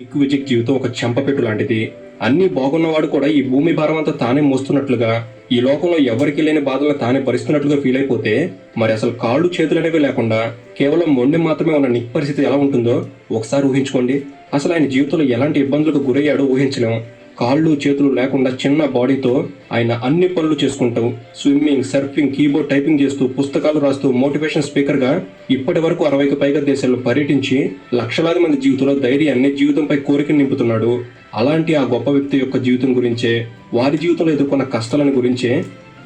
Nick విజిక్ జీవితం ఒక చెంపపెట్టు లాంటిది. అన్ని బాగున్నవాడు కూడా ఈ భూమి భారం అంతా తానే మోస్తున్నట్లుగా, ఈ లోకంలో ఎవరికి లేని బాధలను తానే భరిస్తున్నట్లుగా ఫీల్ అయిపోతే, మరి అసలు కాళ్ళు చేతులు అనేవి లేకుండా కేవలం మొండె మాత్రమే ఉన్న నిక్ పరిస్థితి ఎలా ఉంటుందో ఒకసారి ఊహించుకోండి. అసలు ఆయన జీవితంలో ఎలాంటి ఇబ్బందులకు గురయ్యాడో ఊహించలేం. కాళ్ళు చేతులు లేకుండా చిన్న బాడీతో ఆయన అన్ని పనులు చేసుకుంటూ స్విమ్మింగ్, సర్ఫింగ్, కీబోర్డ్ టైపింగ్ చేస్తూ, పుస్తకాలు రాస్తూ, మోటివేషన్ స్పీకర్ గా ఇప్పటి వరకు 60కి పైగా దేశాల్లో పర్యటించి లక్షలాది మంది జీవితంలో ధైర్యాన్ని, జీవితంపై కోరికను నింపుతున్నాడు. అలాంటి ఆ గొప్ప వ్యక్తి యొక్క జీవితం గురించే, వారి జీవితంలో ఎదుర్కొన్న కష్టాలను గురించే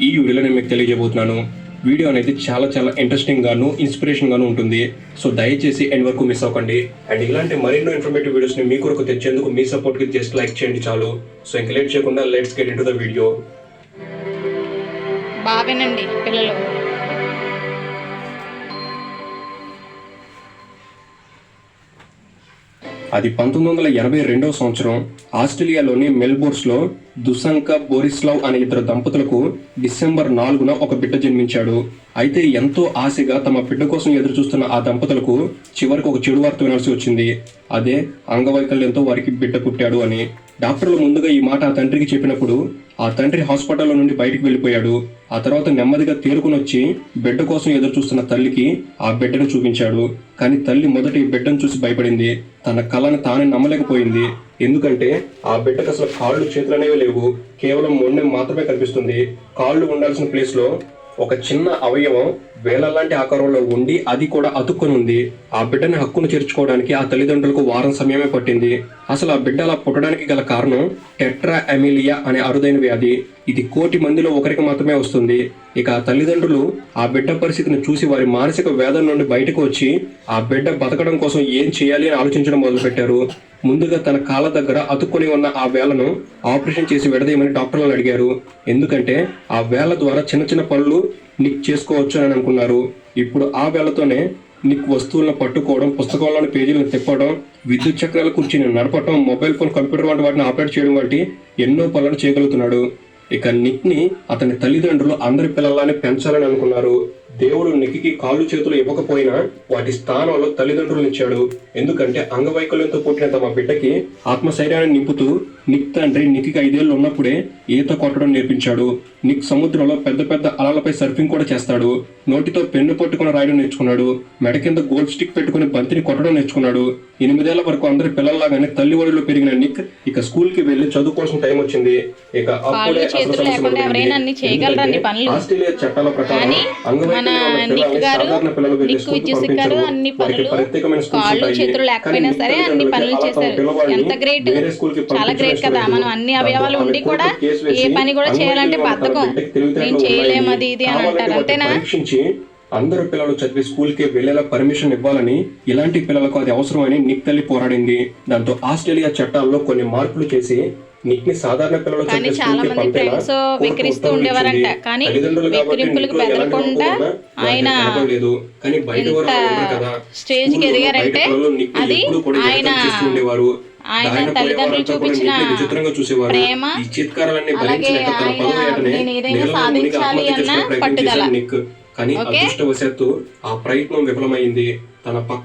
ఈ వీడియోలో నేను మీకు తెలియజేయబోతున్నాను. వీడియో అనేది చాలా చాలా ఇంట్రెస్టింగ్ గాను, ఇన్స్పిరేషన్ గాను ఉంటుంది. సో దయచేసి ఎండ్ వరకు మిస్ అవ్వకండి. అండ్ ఇలాంటి మరెన్నో ఇన్ఫర్మేటివ్ వీడియోస్ ని మీ కొరకు తెచ్చేందుకు మీ సపోర్ట్ కి జస్ట్ లైక్ చేయండి చాలు. సో ఇంక లేట్ చేయకుండా let's get into the video. బావేనండి పిల్లలు. అది 1982వ సంవత్సరం ఆస్ట్రేలియాలోని మెల్బోర్న్స్ లో దుసంక బోరిస్లావ్ అనే ఇద్దరు దంపతులకు డిసెంబర్ 4న ఒక బిడ్డ జన్మించాడు. అయితే ఎంతో ఆశగా తమ బిడ్డ కోసం ఎదురు చూస్తున్న ఆ దంపతులకు చివరికి ఒక చెడు వార్త వినాల్సి వచ్చింది. అదే అంగవైకల్యంతో వారికి బిడ్డ పుట్టాడు అని. డాక్టర్లు ముందుగా ఈ మాట ఆ తండ్రికి చెప్పినప్పుడు ఆ తండ్రి హాస్పిటల్లో నుండి బయటికి వెళ్ళిపోయాడు. ఆ తర్వాత నెమ్మదిగా తేరుకుని వచ్చి బిడ్డ కోసం ఎదురు చూస్తున్న తల్లికి ఆ బిడ్డను చూపించాడు. కానీ తల్లి మొదట ఈ బిడ్డను చూసి భయపడింది. తన కళను తానే నమ్మలేకపోయింది. ఎందుకంటే ఆ బిడ్డకు అసలు కాళ్ళు చేతులు అనేవి లేవు. కేవలం మొండెం మాత్రమే కనిపిస్తుంది. కాళ్ళు ఉండాల్సిన ప్లేస్ లో ఒక చిన్న అవయవం వేలలాంటి ఆకారంలో ఉండి అది కూడా అతుక్కుని ఉంది. ఆ బిడ్డని హక్కును చేర్చుకోవడానికి ఆ తల్లిదండ్రులకు వారం సమయమే పట్టింది. అసలు ఆ బిడ్డ అలా పుట్టడానికి గల కారణం టెట్రా అమిలియా అనే అరుదైన వ్యాధి. ఇది 1,000,000 మందిలో ఒకరికి మాత్రమే వస్తుంది. ఇక ఆ తల్లిదండ్రులు ఆ బిడ్డ పరిస్థితిని చూసి వారి మానసిక వేదన నుండి బయటకు వచ్చి ఆ బిడ్డ బతకడం కోసం ఏం చేయాలి అని ఆలోచించడం మొదలుపెట్టారు. ముందుగా తన కాళ్ళ దగ్గర అతుక్కొని ఉన్న ఆ వేళ్లను ఆపరేషన్ చేసి విడదీయమని డాక్టర్లను అడిగారు. ఎందుకంటే ఆ వేళ్ల ద్వారా చిన్న చిన్న పనులు నిక్ చేసుకోవచ్చు అని అనుకున్నారు. ఇప్పుడు ఆ వేళ్లతోనే నిక్ వస్తువులను పట్టుకోవడం, పుస్తకంలోని పేజీలను తిప్పడం, విద్యుత్ చక్రాల కుర్చీని నడపడం, మొబైల్ ఫోన్, కంప్యూటర్ వంటి వాటిని ఆపరేట్ చేయడం వంటి ఎన్నో పనులను చేయగలుగుతున్నాడు. ఇక నిక్ ని అతని తల్లిదండ్రులు అందరి పిల్లల్లానే పెంచాలని అనుకున్నారు. దేవుడు నిక్కి కాళ్ళు చేతులు ఇవ్వకపోయినా వాటి స్థానంలో తల్లిదండ్రులను ఇచ్చాడు. ఎందుకంటే అంగవైకల్యంతో పుట్టిన తమ బిడ్డకి ఆత్మశైర్యాన్ని నింపుతూ నిక్ తండ్రి నిక్కి 5 ఏళ్ళు ఉన్నప్పుడే ఈత కొట్టడం నేర్పించాడు. నిక్ సముద్రంలో పెద్ద పెద్ద అలలపై సర్ఫింగ్ కూడా చేస్తాడు. నోటితో పెన్ను పట్టుకుని రాయడం నేర్చుకున్నాడు. మెడ కింద గోల్డ్ స్టిక్ పెట్టుకుని బంతిని కొట్టడం నేర్చుకున్నాడు. 8 ఏళ్ల వరకు అందరి పిల్లల్లాగానే తల్లి ఒడిలో పెరిగిన నిక్ ఇక స్కూల్ కి వెళ్లి చదువుకోవాల్సిన టైం వచ్చింది. ఇక అప్పుడే ఆస్ట్రేలియా చట్టాల ప్రకారం అంగవైకల్యం సాధారణ పిల్లలు వెళ్ళే స్కూల్ కి పంపించరు. వారికి ప్రత్యేకమైన స్కూల్స్ ఉంటాయి. కదా మనం అన్ని అవయవాలు ఉండి కూడా ఏ పని కూడా చేయాలంటే బద్ధకం, నేను చేయలేము అది ఇది అని అంటారు. అంతేనా? పరీక్షించి అందరు పిల్లలు చదివి స్కూల్ కి వెళ్లేలా పర్మిషన్ ఇవ్వాలని, ఇలాంటి పిల్లలకు అది అవసరమని నిక్ తల్లి పోరాడింది. దాంతో ఆస్ట్రేలియా చట్టాల్లో కొన్ని మార్పులు చేసి నిక్ ని సాధారణ పిల్లలు కానీ చాలా మంది ఫ్రెండ్స్ విక్రిస్తూ ఉండేవారంట. కానీ విక్రింపులకు బెదరకుండా ఆయన స్టేజ్ కి ఎదిగారంటే అది ఆయన తల్లిదండ్రులు చూపించిన ప్రేమ, అలాగే నేను ఏదైనా సాధించాలి అన్న పట్టుదల. కానీ అదృష్టవశాత్తు ఆ ప్రయత్నం విఫలమైంది. తన పక్క